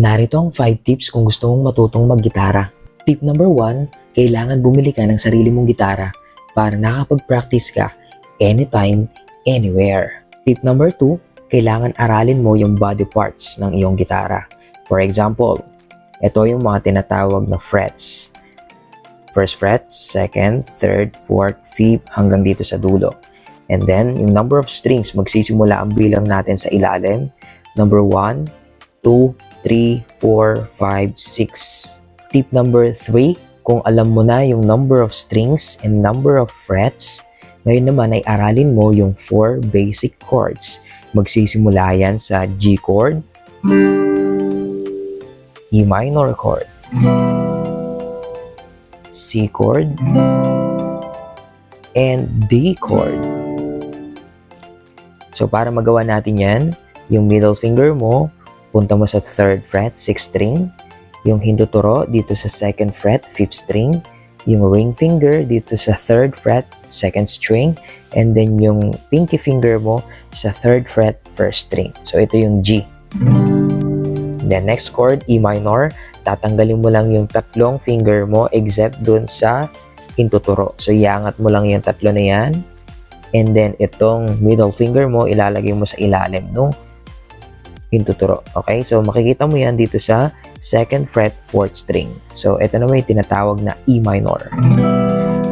Narito ang 5 tips kung gusto mong matutong maggitara. Tip number 1, kailangan bumili ka ng sarili mong gitara para nakapag-practice ka anytime, anywhere. Tip number 2, kailangan aralin mo yung body parts ng iyong gitara. For example, ito yung mga tinatawag na frets. First fret, second, third, fourth, fifth, hanggang dito sa dulo. And then, yung number of strings, magsisimula ang bilang natin sa ilalim. Number 1, 2, 3, 4, 5, 6. Tip number 3, kung alam mo na yung number of strings and number of frets, ngayon naman ay aralin mo yung 4 basic chords. Magsisimula yan sa G chord, E minor chord, C chord, and D chord. So para magawa natin yan, yung middle finger mo, punta mo sa 3rd fret, 6th string. Yung hinduturo dito sa 2nd fret, 5th string. Yung ring finger dito sa 3rd fret, 2nd string. And then yung pinky finger mo sa 3rd fret, 1st string. So ito yung G. Then next chord, E minor. Tatanggalin mo lang yung tatlong finger mo except dun sa hintuturo. So iangat mo lang yung tatlo na yan. And then itong middle finger mo, ilalagay mo sa ilalim nung hintuturo. Okay? So makikita mo yan dito sa 2nd fret, 4th string. So ito naman yung tinatawag na E minor.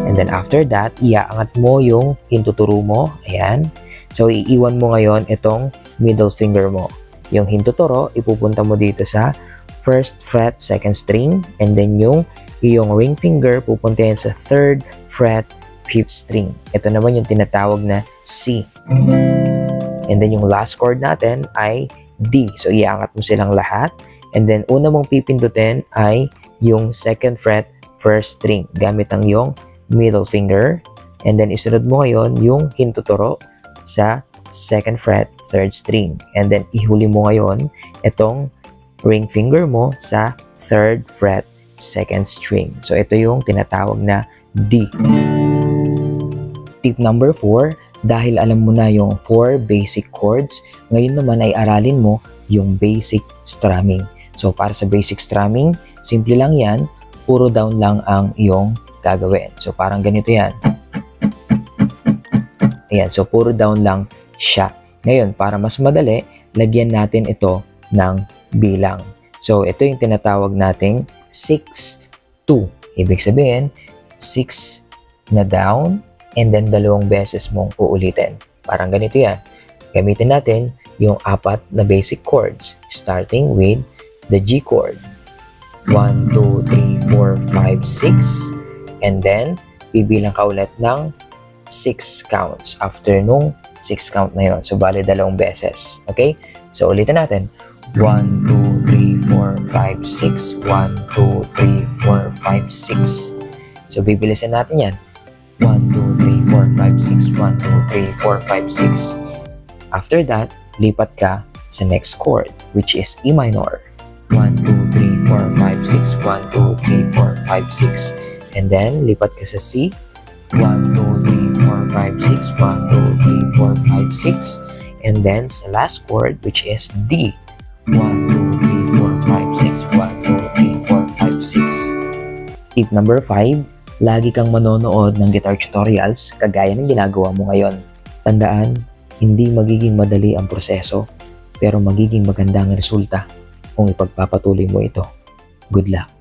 And then after that, iaangat mo yung hintuturo mo. Ayan. So iiwan mo ngayon itong middle finger mo. Yung hintuturo, ipupunta mo dito sa 1st fret, 2nd string. And then yung ring finger, pupunta yan sa 3rd fret, 5th string. Ito naman yung tinatawag na C. And then yung last chord natin ay D. So, iangat mo silang lahat. And then, una mong pipindutin ay yung 2nd fret, 1st string. Gamit ang yung middle finger. And then, isunod mo ngayon yung hintuturo sa 2nd fret, 3rd string. And then, ihuli mo ngayon itong ring finger mo sa 3rd fret, 2nd string. So, ito yung tinatawag na D. Tip number 4, dahil alam mo na yung 4 basic chords, ngayon naman ay aralin mo yung basic strumming. So para sa basic strumming, simple lang yan, puro down lang ang iyong gagawin. So parang ganito yan. Ayan, so puro down lang siya. Ngayon, para mas madali, lagyan natin ito ng bilang. So ito yung tinatawag nating 6-2. Ibig sabihin, 6 na down, and then 2 beses mong uulitin. Parang ganito yan. Gamitin natin yung 4 na basic chords, starting with the G chord. 1, 2, 3, 4, 5, 6. And then, bibilang ka ulit ng 6 counts after nung 6 count na yon. So, bali 2 beses. Okay? So, ulitin natin. 1, 2, 3, 4, 5, 6. 1, 2, 3, 4, 5, 6. So, bibilisan natin yan. 1, 2, 3, 4, 5, 6. 1, 2, 3, 4, 5, 6. After that, lipat ka sa next chord, which is E minor. 1, 2, 3, 4, 5, 6. 1, 2, 3, 4, 5, 6. And then, lipat ka sa C. 1, 2, 3, 4, 5, 6. 1, 2, 3, 4, 5, 6. And then, sa last chord, which is D. 1, 2, 3, 4, 5, 6. 1, 2, 3, 4, 5, 6. Tip number 5. Lagi kang manonood ng guitar tutorials kagaya ng ginagawa mo ngayon. Tandaan, hindi magiging madali ang proseso, pero magiging maganda ang resulta kung ipagpapatuloy mo ito. Good luck!